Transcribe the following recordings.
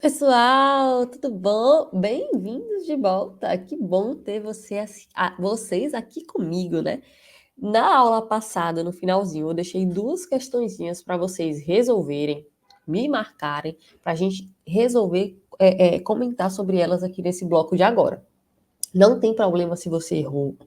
pessoal, tudo bom? Bem-vindos de volta. Que bom ter vocês aqui comigo, né? Na aula passada, no finalzinho, eu deixei duas questõezinhas para vocês resolverem, me marcarem, para a gente resolver, comentar sobre elas aqui nesse bloco de agora. Não tem problema se você errou,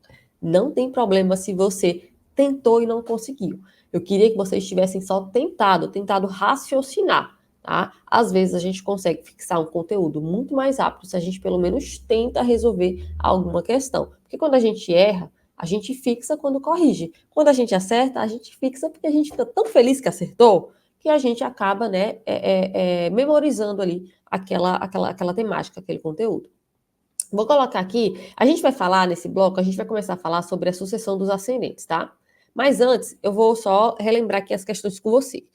não tem problema se você tentou e não conseguiu. Eu queria que vocês tivessem só tentado raciocinar, tá? Às vezes a gente consegue fixar um conteúdo muito mais rápido se a gente pelo menos tenta resolver alguma questão. Porque quando a gente erra, a gente fixa quando corrige. Quando a gente acerta, a gente fixa porque a gente fica tão feliz que acertou que a gente acaba, né, memorizando ali aquela temática, aquele conteúdo. Vou colocar aqui, a gente vai falar nesse bloco, a gente vai começar a falar sobre a sucessão dos ascendentes, tá? Mas antes, eu vou só relembrar aqui as questões com você.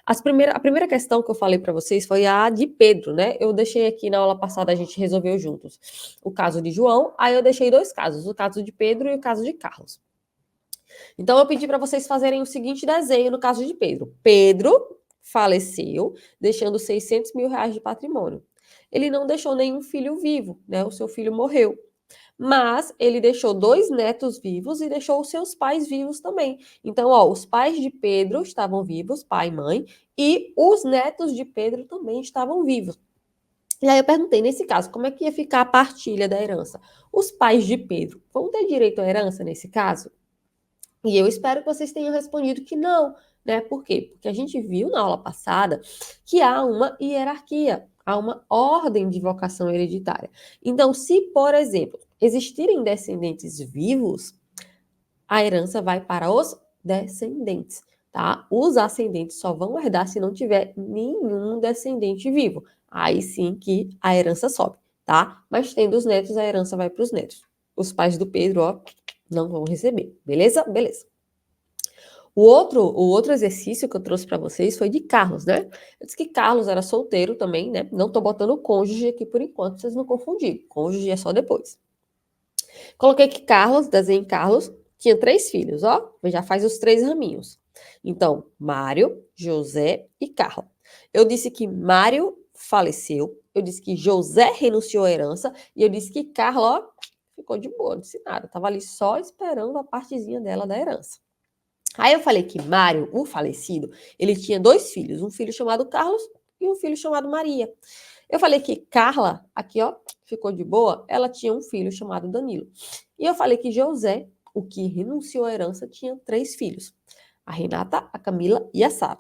A primeira questão que eu falei para vocês foi a de Pedro, né? Eu deixei aqui na aula passada, a gente resolveu juntos o caso de João, aí eu deixei dois casos, o caso de Pedro e o caso de Carlos. Então, eu pedi para vocês fazerem o seguinte desenho no caso de Pedro. Pedro faleceu, deixando 600 mil reais de patrimônio. Ele não deixou nenhum filho vivo, né? O seu filho morreu. Mas ele deixou dois netos vivos e deixou os seus pais vivos também. Então, ó, os pais de Pedro estavam vivos, pai e mãe, e os netos de Pedro também estavam vivos. E aí eu perguntei, nesse caso, como é que ia ficar a partilha da herança? Os pais de Pedro vão ter direito à herança nesse caso? E eu espero que vocês tenham respondido que não, né? Por quê? Porque a gente viu na aula passada que há uma hierarquia, há uma ordem de vocação hereditária. Então, se, por exemplo, existirem descendentes vivos, a herança vai para os descendentes, tá? Os ascendentes só vão herdar se não tiver nenhum descendente vivo. Aí sim que a herança sobe, tá? Mas tendo os netos, a herança vai para os netos. Os pais do Pedro, ó, não vão receber, beleza? Beleza. O outro exercício que eu trouxe para vocês foi de Carlos, né? Eu disse que Carlos era solteiro também, né? Não tô botando cônjuge aqui por enquanto, pra vocês não confundirem. Cônjuge é só depois. Coloquei que Carlos, desenho Carlos, tinha 3 filhos, ó. Já faz os 3 raminhos. Então, Mário, José e Carla. Eu disse que Mário faleceu, eu disse que José renunciou à herança e eu disse que Carla, ó, ficou de boa, não disse nada. Tava ali só esperando a partezinha dela da herança. Aí eu falei que Mário, o falecido, ele tinha 2 filhos, um filho chamado Carlos e um filho chamado Maria. Eu falei que Carla, aqui ó, ficou de boa, ela tinha um filho chamado Danilo. E eu falei que José, o que renunciou à herança, tinha 3 filhos, a Renata, a Camila e a Sara.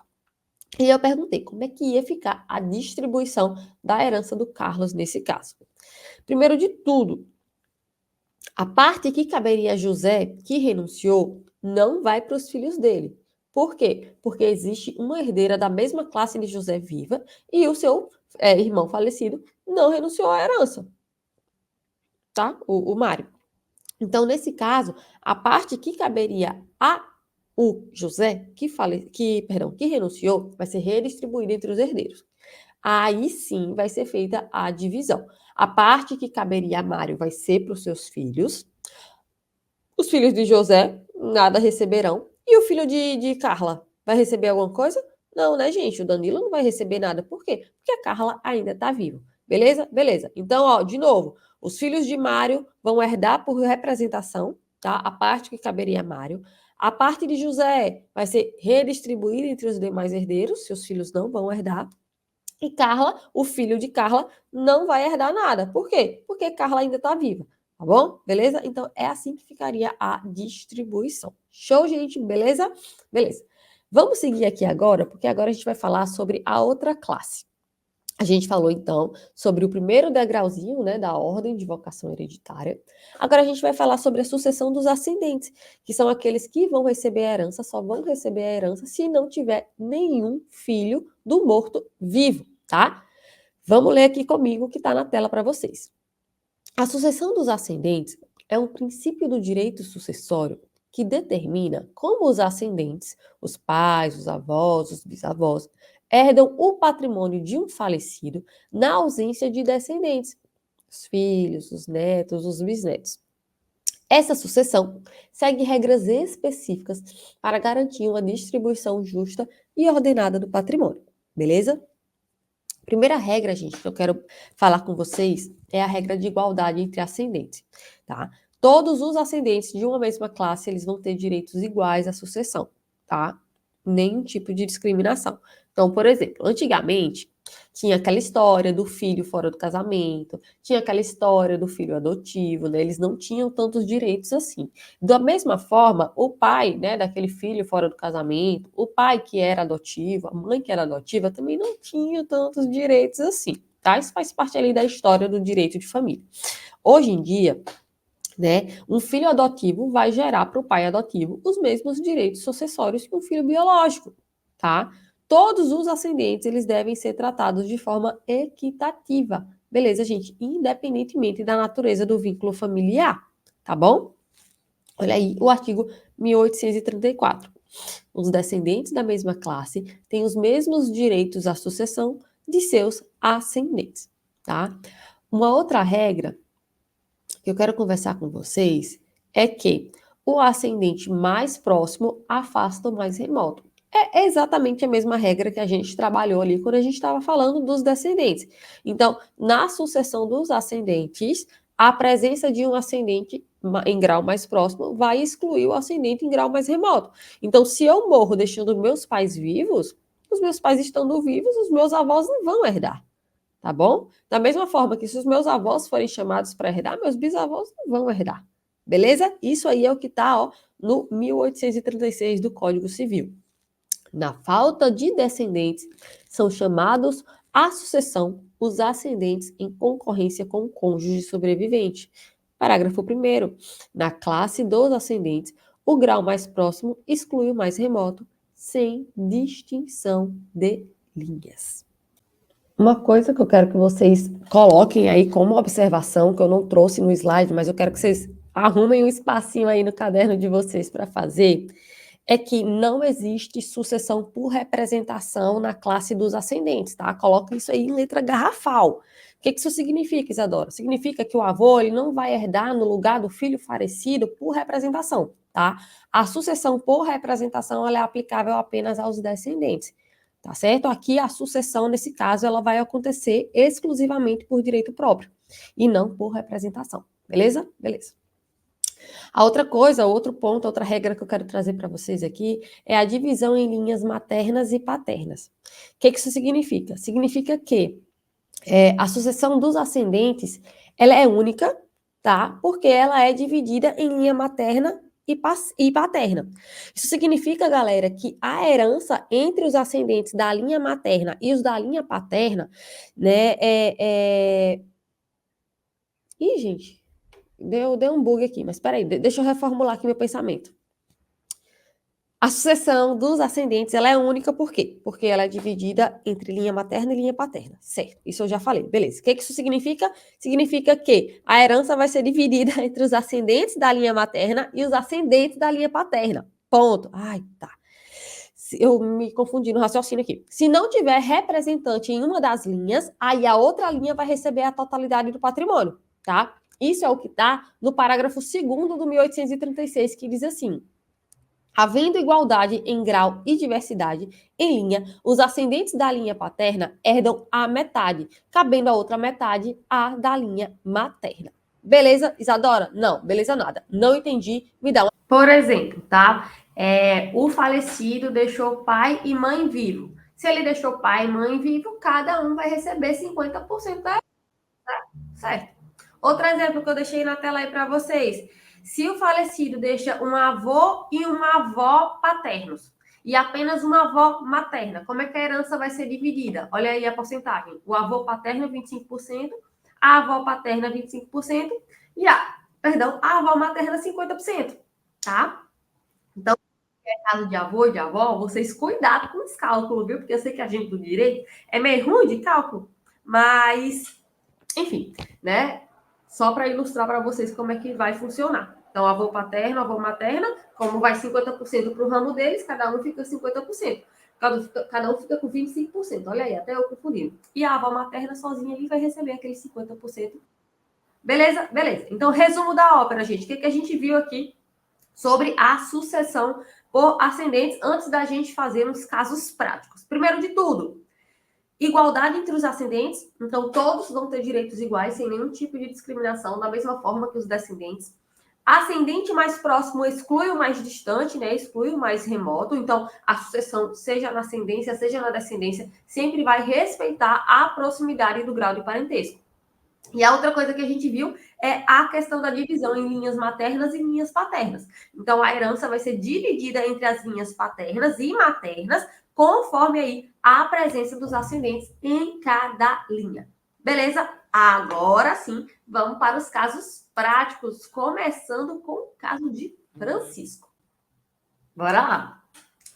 E eu perguntei como é que ia ficar a distribuição da herança do Carlos nesse caso. Primeiro de tudo, a parte que caberia a José, que renunciou, não vai para os filhos dele. Por quê? Porque existe uma herdeira da mesma classe de José viva e o seu irmão falecido não renunciou à herança, tá? O Mário. Então, nesse caso, a parte que caberia a o José, que renunciou, vai ser redistribuída entre os herdeiros. Aí sim vai ser feita a divisão. A parte que caberia a Mário vai ser para os seus filhos. Os filhos de José nada receberão. E o filho de Carla vai receber alguma coisa? Não, né, gente? O Danilo não vai receber nada. Por quê? Porque a Carla ainda está viva. Beleza? Beleza. Então, ó, de novo, os filhos de Mário vão herdar por representação, tá? A parte que caberia a Mário. A parte de José vai ser redistribuída entre os demais herdeiros, seus filhos não vão herdar. E Carla, o filho de Carla, não vai herdar nada. Por quê? Porque Carla ainda está viva. Tá bom? Beleza? Então é assim que ficaria a distribuição. Show, gente? Beleza? Beleza. Vamos seguir aqui agora, porque agora a gente vai falar sobre a outra classe. A gente falou então sobre o primeiro degrauzinho, né, da ordem de vocação hereditária. Agora a gente vai falar sobre a sucessão dos ascendentes, que são aqueles que vão receber a herança, só vão receber a herança se não tiver nenhum filho do morto vivo, tá? Vamos ler aqui comigo o que está na tela para vocês. A sucessão dos ascendentes é um princípio do direito sucessório que determina como os ascendentes, os pais, os avós, os bisavós, herdam o patrimônio de um falecido na ausência de descendentes, os filhos, os netos, os bisnetos. Essa sucessão segue regras específicas para garantir uma distribuição justa e ordenada do patrimônio, beleza? Primeira regra, gente, que eu quero falar com vocês é a regra de igualdade entre ascendentes, tá? Todos os ascendentes de uma mesma classe, eles vão ter direitos iguais à sucessão, tá? Nenhum tipo de discriminação. Então, por exemplo, antigamente tinha aquela história do filho fora do casamento, tinha aquela história do filho adotivo, né? Eles não tinham tantos direitos assim. Da mesma forma, o pai, né, daquele filho fora do casamento, o pai que era adotivo, a mãe que era adotiva, também não tinha tantos direitos assim, tá? Isso faz parte ali da história do direito de família. Hoje em dia, né, um filho adotivo vai gerar para o pai adotivo os mesmos direitos sucessórios que um filho biológico, tá? Todos os ascendentes, eles devem ser tratados de forma equitativa, beleza, gente? Independentemente da natureza do vínculo familiar, tá bom? Olha aí o artigo 1834. Os descendentes da mesma classe têm os mesmos direitos à sucessão de seus ascendentes, tá? Uma outra regra que eu quero conversar com vocês é que o ascendente mais próximo afasta o mais remoto. É exatamente a mesma regra que a gente trabalhou ali quando a gente estava falando dos descendentes. Então, na sucessão dos ascendentes, a presença de um ascendente em grau mais próximo vai excluir o ascendente em grau mais remoto. Então, se eu morro deixando meus pais vivos, os meus pais estando vivos, os meus avós não vão herdar, tá bom? Da mesma forma que se os meus avós forem chamados para herdar, meus bisavós não vão herdar. Beleza? Isso aí é o que está, ó, no 1836 do Código Civil. Na falta de descendentes, são chamados à sucessão os ascendentes em concorrência com o cônjuge sobrevivente. Parágrafo 1º. Na classe dos ascendentes, o grau mais próximo exclui o mais remoto, sem distinção de linhas. Uma coisa que eu quero que vocês coloquem aí como observação, que eu não trouxe no slide, mas eu quero que vocês arrumem um espacinho aí no caderno de vocês para fazer, é que não existe sucessão por representação na classe dos ascendentes, tá? Coloca isso aí em letra garrafal. O que isso significa, Isadora? Significa que o avô ele não vai herdar no lugar do filho falecido por representação, tá? A sucessão por representação ela é aplicável apenas aos descendentes. Tá certo? Aqui a sucessão, nesse caso, ela vai acontecer exclusivamente por direito próprio e não por representação. Beleza? Beleza. A outra coisa, outro ponto, outra regra que eu quero trazer para vocês aqui é a divisão em linhas maternas e paternas. O que isso significa? Significa que a sucessão dos ascendentes, ela é única, tá? Porque ela é dividida em linha materna e paterna. Isso significa, galera, que a herança entre os ascendentes da linha materna e os da linha paterna, né, Ih, gente, deu um bug aqui, mas peraí, deixa eu reformular aqui meu pensamento. A sucessão dos ascendentes, ela é única por quê? Porque ela é dividida entre linha materna e linha paterna, certo? Isso eu já falei, beleza. O que isso significa? Significa que a herança vai ser dividida entre os ascendentes da linha materna e os ascendentes da linha paterna. Ponto. Ai, tá. Eu me confundi no raciocínio aqui. Se não tiver representante em uma das linhas, aí a outra linha vai receber a totalidade do patrimônio, tá? Isso é o que está no parágrafo 2º do 1836, que diz assim: havendo igualdade em grau e diversidade em linha, os ascendentes da linha paterna herdam a metade, cabendo a outra metade a da linha materna. Beleza, Isadora? Não, beleza nada. Não entendi, me dá uma... Por exemplo, tá? O falecido deixou pai e mãe vivo. Se ele deixou pai e mãe vivo, cada um vai receber 50% da... Certo? Outro exemplo que eu deixei na tela aí para vocês. Se o falecido deixa um avô e uma avó paternos e apenas uma avó materna, como é que a herança vai ser dividida? Olha aí a porcentagem. O avô paterno 25%, a avó paterna 25% e a avó materna 50%, tá? Então, é caso de avô e de avó, vocês cuidado com os cálculos, viu? Porque eu sei que a gente do direito é meio ruim de cálculo, mas enfim, né? Só para ilustrar para vocês como é que vai funcionar. Então, avô paterno, avó materna, como vai 50% para o ramo deles, cada um fica 50%. Cada um fica com 25%. Olha aí, até eu confundindo. E a avó materna sozinha ali vai receber aqueles 50%. Beleza? Beleza. Então, resumo da ópera, gente. O que a gente viu aqui sobre a sucessão por ascendentes antes da gente fazer uns casos práticos? Primeiro de tudo, Igualdade entre os ascendentes, então todos vão ter direitos iguais, sem nenhum tipo de discriminação, da mesma forma que os descendentes. Ascendente mais próximo exclui o mais distante, né? Exclui o mais remoto. Então, a sucessão, seja na ascendência, seja na descendência, sempre vai respeitar a proximidade do grau de parentesco. E a outra coisa que a gente viu é a questão da divisão em linhas maternas e linhas paternas. Então, a herança vai ser dividida entre as linhas paternas e maternas, conforme aí a presença dos ascendentes em cada linha. Beleza? Agora sim, vamos para os casos práticos, começando com o caso de Francisco. Bora lá.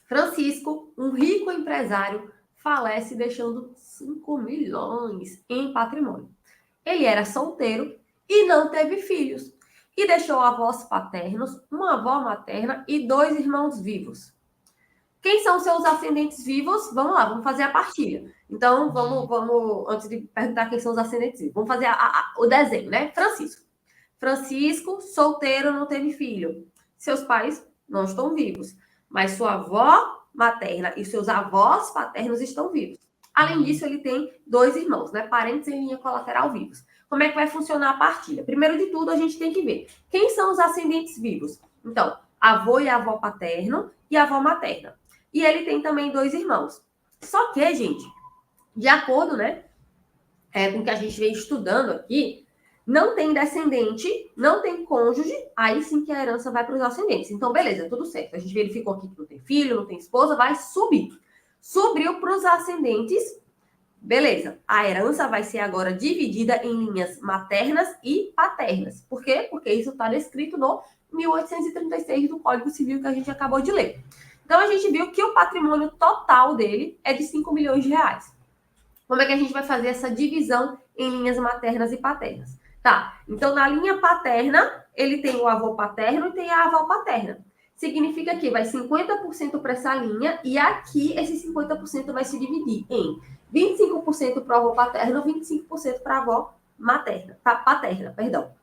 Francisco, um rico empresário, falece deixando 5 milhões em patrimônio. Ele era solteiro e não teve filhos. E deixou avós paternos, uma avó materna e 2 irmãos vivos. Quem são seus ascendentes vivos? Vamos lá, vamos fazer a partilha. Então, vamos antes de perguntar quem são os ascendentes vivos, vamos fazer o desenho, né? Francisco, solteiro, não teve filho. Seus pais não estão vivos, mas sua avó materna e seus avós paternos estão vivos. Além disso, ele tem 2 irmãos, né? Parentes em linha colateral vivos. Como é que vai funcionar a partilha? Primeiro de tudo, a gente tem que ver quem são os ascendentes vivos. Então, avô e avó paterno e avó materna. E ele tem também 2 irmãos. Só que, gente, de acordo, né, com o que a gente vem estudando aqui, não tem descendente, não tem cônjuge, aí sim que a herança vai para os ascendentes. Então, beleza, tudo certo. A gente verificou aqui que não tem filho, não tem esposa, vai subir. Subiu para os ascendentes, beleza. A herança vai ser agora dividida em linhas maternas e paternas. Por quê? Porque isso está descrito no 1836 do Código Civil que a gente acabou de ler. Então, a gente viu que o patrimônio total dele é de 5 milhões de reais. Como é que a gente vai fazer essa divisão em linhas maternas e paternas? Tá, então na linha paterna, ele tem o avô paterno e tem a avó paterna. Significa que vai 50% para essa linha e aqui esse 50% vai se dividir em 25% para o avô paterno, 25% para a avó materna, paterna, perdão.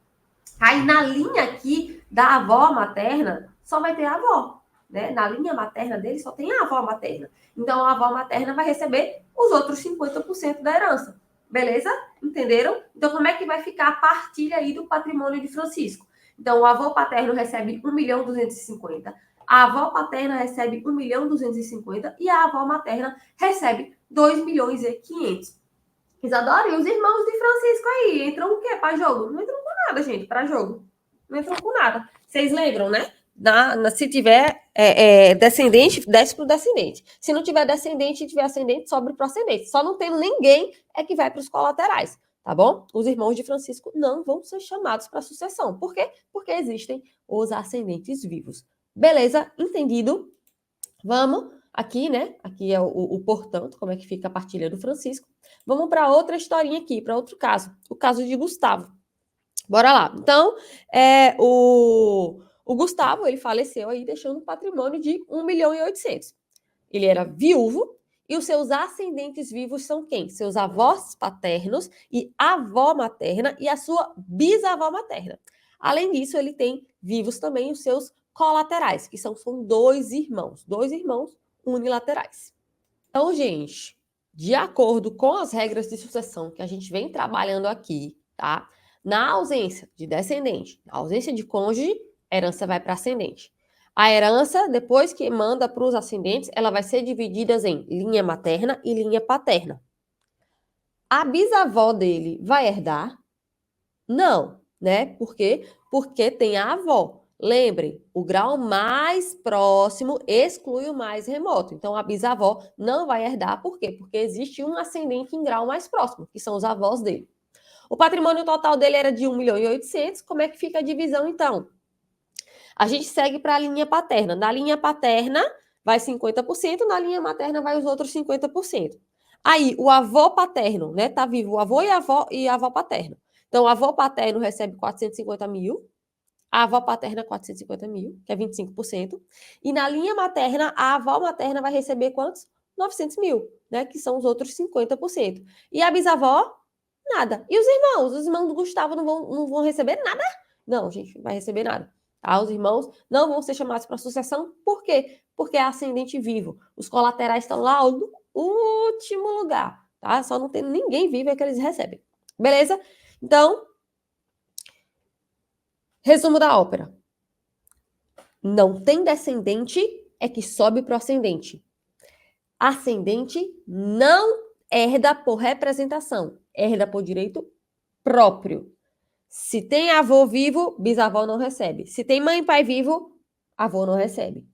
Aí na linha aqui da avó materna, só vai ter a avó. Né? Na linha materna dele só tem a avó materna. Então a avó materna vai receber os outros 50% da herança. Beleza? Entenderam? Então como é que vai ficar a partilha aí do patrimônio de Francisco? Então o avô paterno recebe 1.250.000, a avó paterna recebe 1.250.000 e a avó materna recebe 2.500.000. Isadora, e os irmãos de Francisco aí? Entram o quê para jogo? Não entram com nada, gente, para jogo. Não entram com nada. Vocês lembram, né? Se tiver descendente, desce para o descendente. Se não tiver descendente e tiver ascendente, sobe para o ascendente. Só não tendo ninguém é que vai para os colaterais, tá bom? Os irmãos de Francisco não vão ser chamados para sucessão. Por quê? Porque existem os ascendentes vivos. Beleza? Entendido? Vamos aqui, né? Aqui é o portanto, como é que fica a partilha do Francisco. Vamos para outra historinha aqui, para outro caso. O caso de Gustavo. Bora lá. Então, o Gustavo, ele faleceu aí deixando um patrimônio de 1.800.000. Ele era viúvo e os seus ascendentes vivos são quem? Seus avós paternos e avó materna e a sua bisavó materna. Além disso, ele tem vivos também os seus colaterais, que são 2 irmãos unilaterais. Então, gente, de acordo com as regras de sucessão que a gente vem trabalhando aqui, tá? Na ausência de descendente, na ausência de cônjuge, a herança vai para ascendente. A herança, depois que manda para os ascendentes, ela vai ser dividida em linha materna e linha paterna. A bisavó dele vai herdar? Não, né? Por quê? Porque tem a avó. Lembrem, o grau mais próximo exclui o mais remoto. Então, a bisavó não vai herdar. Por quê? Porque existe um ascendente em grau mais próximo, que são os avós dele. O patrimônio total dele era de 1.800.000. Como é que fica a divisão, então? A gente segue para a linha paterna. Na linha paterna, vai 50%, na linha materna, vai os outros 50%. Aí, o avô paterno, né? Tá vivo o avô e a avó paterna. Então, o avô paterno recebe 450.000, a avó paterna 450.000, que é 25%. E na linha materna, a avó materna vai receber quantos? 900.000, né? Que são os outros 50%. E a bisavó, nada. E os irmãos? Os irmãos do Gustavo não vão receber nada? Não, gente, não vai receber nada. Tá? Os irmãos não vão ser chamados para sucessão. Por quê? Porque é ascendente vivo. Os colaterais estão lá no último lugar. tá? Só não tem ninguém vivo é que eles recebem. Beleza? Então, resumo da ópera. Não tem descendente é que sobe pro ascendente. Ascendente não herda por representação, herda por direito próprio. Se tem avô vivo, bisavó não recebe. Se tem mãe e pai vivo, avô não recebe.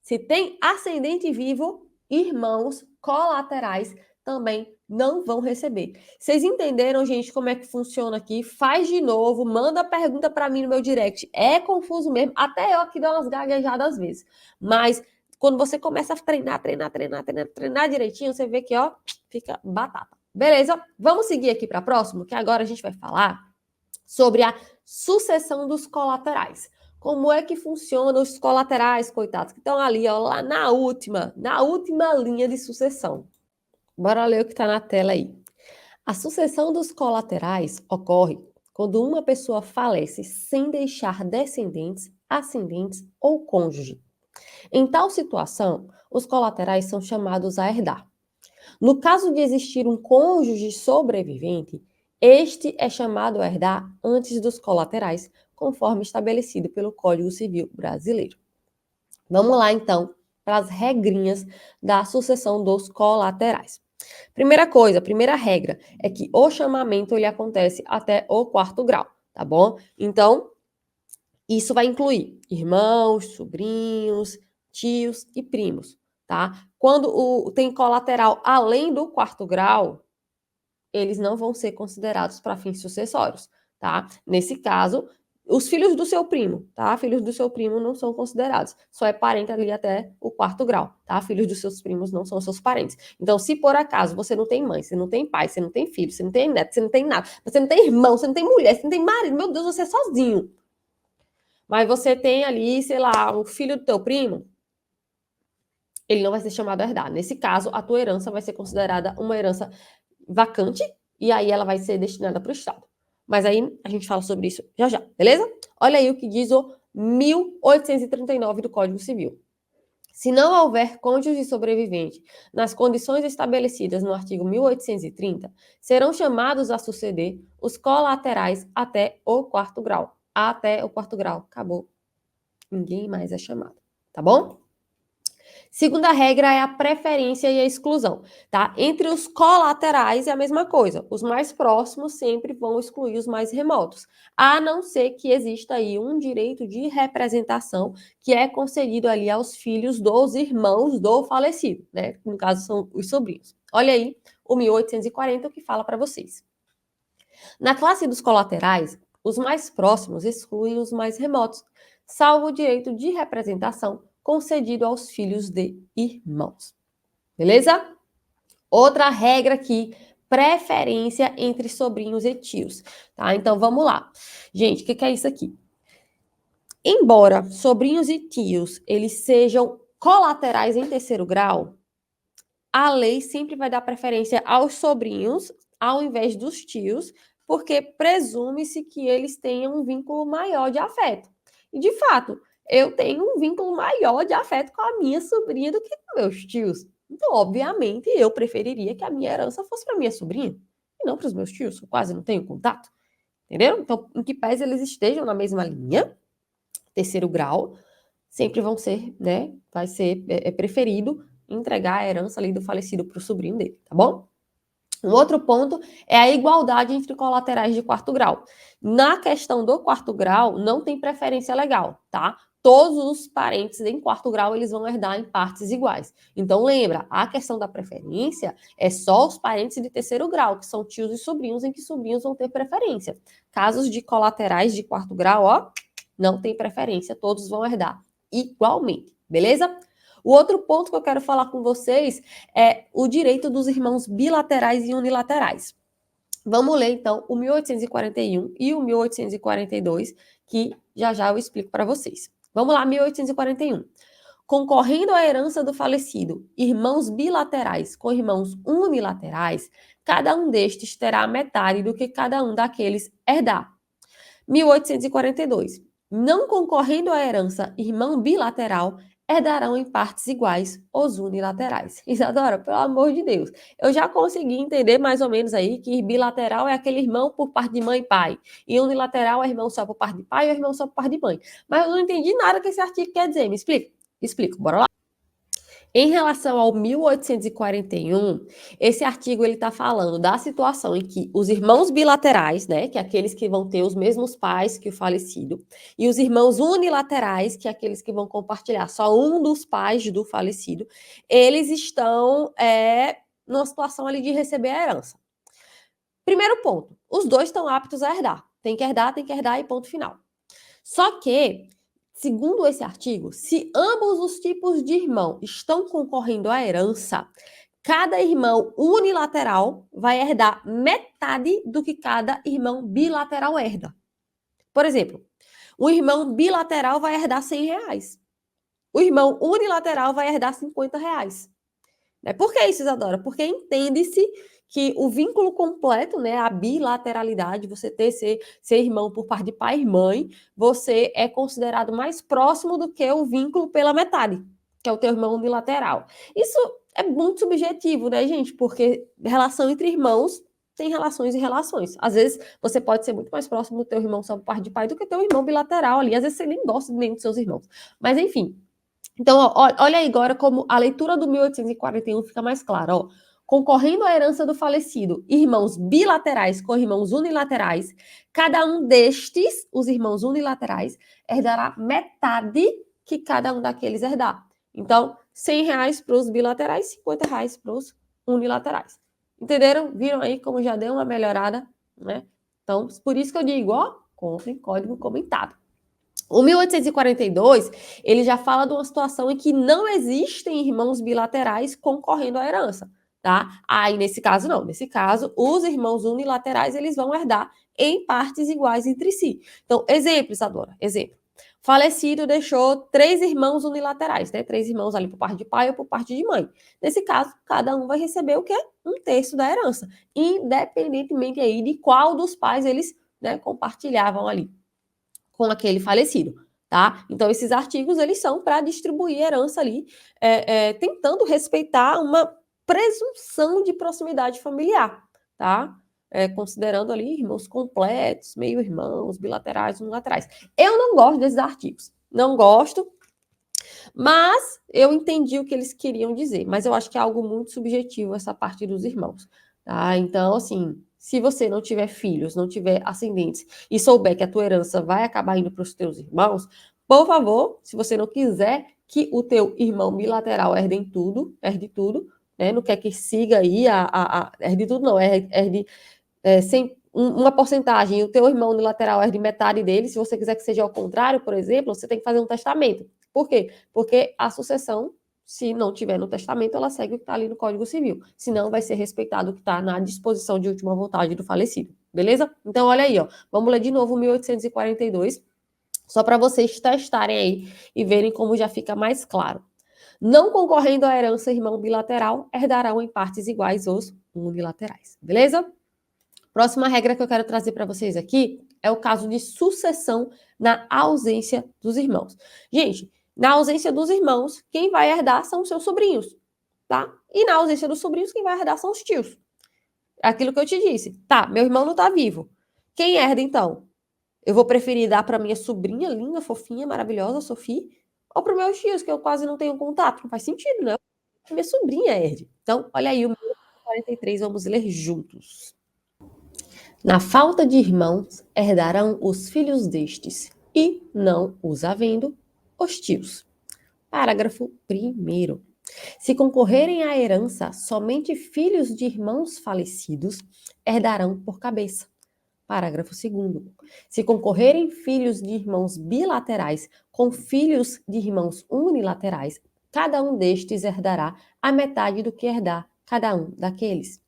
Se tem ascendente vivo, irmãos colaterais também não vão receber. Vocês entenderam, gente, como é que funciona aqui? Faz de novo, manda pergunta para mim no meu direct. É confuso mesmo, até eu aqui dou umas gaguejadas às vezes. Mas quando você começa a treinar direitinho, você vê que, ó, fica batata. Beleza? Vamos seguir aqui para próximo, que agora a gente vai falar sobre a sucessão dos colaterais. Como é que funcionam os colaterais, coitados, que estão ali, ó, lá na última linha de sucessão. Bora ler o que está na tela aí. A sucessão dos colaterais ocorre quando uma pessoa falece sem deixar descendentes, ascendentes ou cônjuge. Em tal situação, os colaterais são chamados a herdar. No caso de existir um cônjuge sobrevivente, este é chamado a herdar antes dos colaterais, conforme estabelecido pelo Código Civil Brasileiro. Vamos lá, então, para as regrinhas da sucessão dos colaterais. Primeira coisa, primeira regra, é que o chamamento ele acontece até o quarto grau, tá bom? Então, isso vai incluir irmãos, sobrinhos, tios e primos, tá? Quando tem colateral além do quarto grau, eles não vão ser considerados para fins sucessórios, tá? Nesse caso, os filhos do seu primo, tá? Filhos do seu primo não são considerados. Só é parente ali até o quarto grau, tá? Filhos dos seus primos não são seus parentes. Então, se por acaso você não tem mãe, você não tem pai, você não tem filho, você não tem neto, você não tem nada, você não tem irmão, você não tem mulher, você não tem marido, meu Deus, você é sozinho. Mas você tem ali, sei lá, o filho do teu primo, ele não vai ser chamado a herdar. Nesse caso, a tua herança vai ser considerada uma herança vacante e aí ela vai ser destinada para o Estado. Mas aí a gente fala sobre isso já já, beleza? Olha aí o que diz o 1839 do Código Civil. Se não houver cônjuge sobrevivente nas condições estabelecidas no artigo 1830, serão chamados a suceder os colaterais até o quarto grau. Até o quarto grau. Acabou. Ninguém mais é chamado. Tá bom? Segunda regra é a preferência e a exclusão, tá? Entre os colaterais é a mesma coisa. Os mais próximos sempre vão excluir os mais remotos, a não ser que exista aí um direito de representação que é concedido ali aos filhos dos irmãos do falecido, né? No caso são os sobrinhos. Olha aí o 1840 que fala para vocês. Na classe dos colaterais, os mais próximos excluem os mais remotos, salvo o direito de representação concedido aos filhos de irmãos. Beleza? Outra regra aqui, preferência entre sobrinhos e tios, tá? Então vamos lá. Gente, o que é isso aqui? Embora sobrinhos e tios eles sejam colaterais em terceiro grau, a lei sempre vai dar preferência aos sobrinhos ao invés dos tios, porque presume-se que eles tenham um vínculo maior de afeto. E de fato, eu tenho um vínculo maior de afeto com a minha sobrinha do que com meus tios. Então, obviamente, eu preferiria que a minha herança fosse para minha sobrinha e não para os meus tios, eu quase não tenho contato. Entendeu? Então, em que pese eles estejam na mesma linha, terceiro grau, sempre vão ser, né? Vai ser preferido entregar a herança ali do falecido para o sobrinho dele, tá bom? Um outro ponto é a igualdade entre colaterais de quarto grau. Na questão do quarto grau, não tem preferência legal, tá? Todos os parentes em quarto grau, eles vão herdar em partes iguais. Então, lembra, a questão da preferência é só os parentes de terceiro grau, que são tios e sobrinhos, em que sobrinhos vão ter preferência. Casos de colaterais de quarto grau, ó, não tem preferência, todos vão herdar igualmente, beleza? O outro ponto que eu quero falar com vocês é o direito dos irmãos bilaterais e unilaterais. Vamos ler, então, o 1841 e o 1842, que já já eu explico para vocês. Vamos lá, 1841. Concorrendo à herança do falecido, irmãos bilaterais com irmãos unilaterais, cada um destes terá a metade do que cada um daqueles herdar. 1842. Não concorrendo à herança irmão bilateral, herdarão em partes iguais os unilaterais. Isadora, pelo amor de Deus, eu já consegui entender mais ou menos aí que bilateral é aquele irmão por parte de mãe e pai, e unilateral é irmão só por parte de pai e irmão só por parte de mãe. Mas eu não entendi nada que esse artigo quer dizer, me explica? Explico, bora lá. Em relação ao 1841, esse artigo ele está falando da situação em que os irmãos bilaterais, né, que é aqueles que vão ter os mesmos pais que o falecido, e os irmãos unilaterais, que é aqueles que vão compartilhar só um dos pais do falecido, eles estão numa situação ali de receber a herança. Primeiro ponto, os dois estão aptos a herdar. Tem que herdar e ponto final. Só que, segundo esse artigo, se ambos os tipos de irmão estão concorrendo à herança, cada irmão unilateral vai herdar metade do que cada irmão bilateral herda. Por exemplo, o irmão bilateral vai herdar R$100. O irmão unilateral vai herdar R$50. Por que isso, Isadora? Porque entende-se que o vínculo completo, né, a bilateralidade, você ser irmão por parte de pai e mãe, você é considerado mais próximo do que o vínculo pela metade, que é o teu irmão unilateral. Isso é muito subjetivo, né, gente? Porque relação entre irmãos tem relações e relações. Às vezes, você pode ser muito mais próximo do teu irmão só por parte de pai do que teu irmão bilateral ali. Às vezes, você nem gosta de nenhum dos seus irmãos. Mas, enfim. Então, ó, olha aí agora como a leitura do 1841 fica mais clara, ó. Concorrendo à herança do falecido, irmãos bilaterais com irmãos unilaterais, cada um destes, os irmãos unilaterais, herdará metade que cada um daqueles herdar. Então, R$100 para os bilaterais, R$50 para os unilaterais. Entenderam? Viram aí como já deu uma melhorada, né? Então, por isso que eu digo, ó, comprem código comentado. O 1842, ele já fala de uma situação em que não existem irmãos bilaterais concorrendo à herança, tá? Aí, nesse caso, não. Nesse caso, os irmãos unilaterais, eles vão herdar em partes iguais entre si. Então, exemplo, Isadora, exemplo. Falecido deixou 3 irmãos unilaterais, né? 3 irmãos ali por parte de pai ou por parte de mãe. Nesse caso, cada um vai receber o quê? 1/3 da herança, independentemente aí de qual dos pais eles, né, compartilhavam ali com aquele falecido, tá? Então, esses artigos, eles são para distribuir herança ali, tentando respeitar uma presunção de proximidade familiar, tá? Considerando ali irmãos completos, meio-irmãos, bilaterais, unilaterais. Eu não gosto desses artigos, não gosto, mas eu entendi o que eles queriam dizer, mas eu acho que é algo muito subjetivo essa parte dos irmãos, tá? Então, assim, se você não tiver filhos, não tiver ascendentes e souber que a tua herança vai acabar indo para os teus irmãos, por favor, se você não quiser que o teu irmão bilateral herde tudo, né? Não quer que siga aí herde tudo, não, herde sem uma porcentagem, e o teu irmão unilateral herde metade dele. Se você quiser que seja ao contrário, por exemplo, você tem que fazer um testamento. Por quê? Porque a sucessão, se não tiver no testamento, ela segue o que está ali no Código Civil. Senão, vai ser respeitado o que está na disposição de última vontade do falecido. Beleza? Então, olha aí, ó. Vamos ler de novo o 1842, só para vocês testarem aí e verem como já fica mais claro. Não concorrendo à herança irmão bilateral, herdarão em partes iguais os unilaterais. Beleza? Próxima regra que eu quero trazer para vocês aqui é o caso de sucessão na ausência dos irmãos. Gente, na ausência dos irmãos, quem vai herdar são os seus sobrinhos, tá? E na ausência dos sobrinhos, quem vai herdar são os tios. É aquilo que eu te disse. Tá, meu irmão não tá vivo. Quem herda, então? Eu vou preferir dar para minha sobrinha linda, fofinha, maravilhosa, Sofia, ou para meus tios, que eu quase não tenho contato? Não faz sentido, né? Minha sobrinha herde. Então, olha aí o 43, vamos ler juntos. Na falta de irmãos, herdarão os filhos destes, e, não os havendo, os tios. Parágrafo 1º. Se concorrerem à herança somente filhos de irmãos falecidos, herdarão por cabeça. Parágrafo 2º. Se concorrerem filhos de irmãos bilaterais com filhos de irmãos unilaterais, cada um destes herdará a metade do que herdar cada um daqueles.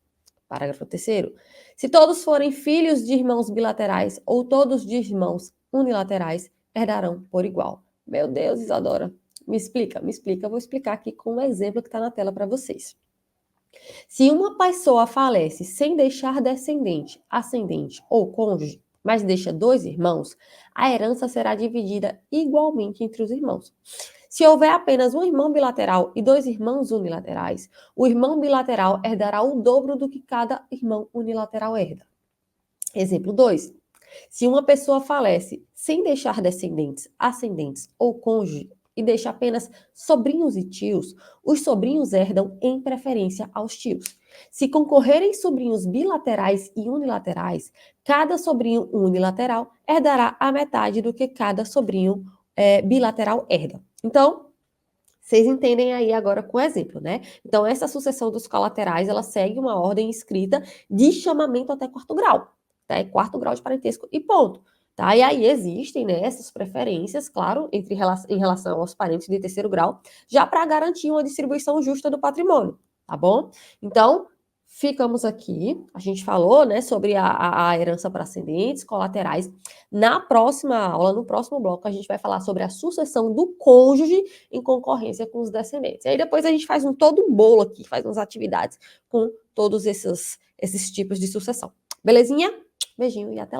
Parágrafo 3º. Se todos forem filhos de irmãos bilaterais ou todos de irmãos unilaterais, herdarão por igual. Meu Deus, Isadora, me explica. Eu vou explicar aqui com um exemplo que está na tela para vocês. Se uma pessoa falece sem deixar descendente, ascendente ou cônjuge, mas deixa 2 irmãos, a herança será dividida igualmente entre os irmãos. Se houver apenas um irmão bilateral e 2 irmãos unilaterais, o irmão bilateral herdará o dobro do que cada irmão unilateral herda. Exemplo 2. Se uma pessoa falece sem deixar descendentes, ascendentes ou cônjuge e deixa apenas sobrinhos e tios, os sobrinhos herdam em preferência aos tios. Se concorrerem sobrinhos bilaterais e unilaterais, cada sobrinho unilateral herdará a metade do que cada sobrinho bilateral herda. Então, vocês entendem aí agora com exemplo, né? Então, essa sucessão dos colaterais, ela segue uma ordem escrita de chamamento até quarto grau, tá? É quarto grau de parentesco e ponto, tá? E aí existem, né, essas preferências, claro, em relação aos parentes de terceiro grau, já para garantir uma distribuição justa do patrimônio, tá bom? Então, ficamos aqui, a gente falou, né, sobre a herança para ascendentes, colaterais. Na próxima aula, no próximo bloco, a gente vai falar sobre a sucessão do cônjuge em concorrência com os descendentes. E aí depois a gente faz todo um bolo aqui, faz umas atividades com todos esses tipos de sucessão. Belezinha? Beijinho e até lá.